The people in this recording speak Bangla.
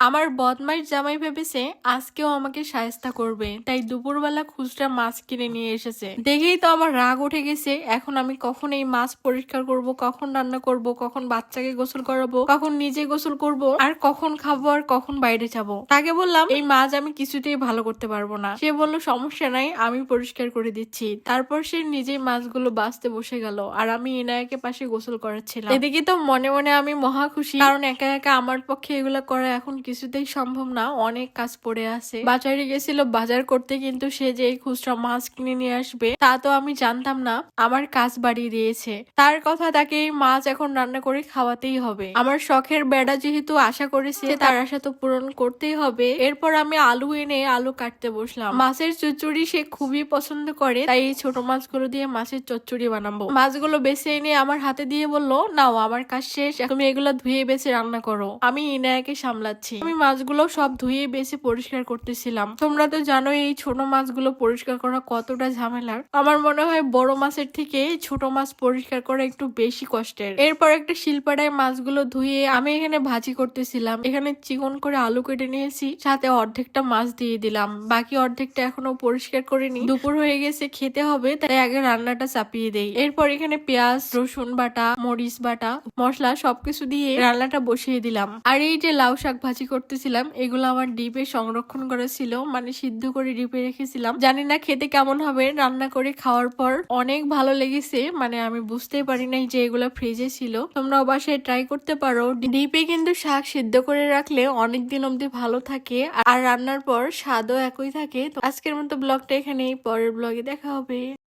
আমার বদমাইশ জামাই ভেবেছে আজকেও আমাকে শায়েস্তা করবে, তাই দুপুরবেলা খুচরা মাছ কিনে নিয়ে এসেছে। দেখেই তো আমার রাগ উঠে গেছে। এখন আমি কখন এই মাছ পরিষ্কার করব, কখন রান্না করব, কখন বাচ্চাকে গোসল করাবো, কখন নিজে গোসল করব, আর কখন খাবো, আর কখন বাইরে যাব। তাকে বললাম এই মাছ আমি কিছুতেই ভালো করতে পারবো না। সে বলল সমস্যা নাই, আমি পরিষ্কার করে দিচ্ছি। তারপর সে নিজেই মাছগুলো বাছতে বসে গেল, আর আমি এনায়াকে পাশে গোসল করাচ্ছিলাম। এদিকে তো মনে মনে আমি মহা খুশি, কারণ একা একা আমার পক্ষে এগুলো করা এখন কিছুতেই সম্ভব না, অনেক কাজ পড়ে আছে। বাজারে গেছিল বাজার করতে, কিন্তু সে যে এই খুচরা মাছ কিনে নিয়ে আসবে তা তো আমি জানতাম না। আমার কাজ বাড়িয়ে দিয়েছে। তার কথা, তাকে এই মাছ এখন রান্না করে খাওয়াতেই হবে। আমার শখের বেড়া যেহেতু আশা করেছে, তার আশা তো পূরণ করতেই হবে। এরপর আমি আলু এনে আলু কাটতে বসলাম। মাছের চচ্চড়ি সে খুবই পছন্দ করে, তাই এই ছোট মাছগুলো দিয়ে মাছের চচ্চড়ি বানাবো। মাছগুলো বেছে এনে আমার হাতে দিয়ে বলল, নাও আমার কাজ শেষ, তুমি এগুলো ধুয়ে বেছে রান্না করো। আমি ইনায়াকে সামলাচ্ছি। আমি মাছগুলো সব ধুয়ে বেছে পরিষ্কার করতেছিলাম। তোমরা তো জানো এই ছোট মাছগুলো পরিষ্কার করা কতটা ঝামেলার। আমার মনে হয় বড় মাছের থেকে ছোট মাছ পরিষ্কার করা একটু বেশি কষ্টের। এরপর একটা শিলপাটায় মাছগুলো ধুয়ে আমি এখানে ভাজি করতেছিলাম। এখানে চিকন করে আলু কেটে নিয়েছি, সাথে অর্ধেকটা মাছ দিয়ে দিলাম, বাকি অর্ধেকটা এখনো পরিষ্কার করিনি। দুপুর হয়ে গেছে, খেতে হবে, তাই আগে রান্নাটা চাপিয়ে দেই। এরপর এখানে পেঁয়াজ, রসুন বাটা, মরিচ বাটা, মশলা সবকিছু দিয়ে রান্নাটা বসিয়ে দিলাম। আর এই যে লাউ শাক ভাজি করতেছিলাম, এগুলো আমার ডিপে সংরক্ষণ করা ছিল, মানে সিদ্ধ করে ডিপে রেখেছিলাম। জানি না খেতে কেমন হবে। রান্না করে খাওয়ার পর অনেক ভালো লেগেছে, মানে আমি বুঝতেই পারি নাই যে এগুলো ফ্রিজে ছিল। তোমরা বাসায় ট্রাই করতে পারো। ডিপে কিন্তু শাক সিদ্ধ করে রাখলে অনেকদিন অব্দি ভালো থাকে, আর রান্নার পর স্বাদও একই থাকে। তো আজকের মতো ব্লগটা এখানেই, পরের ব্লগে দেখা হবে।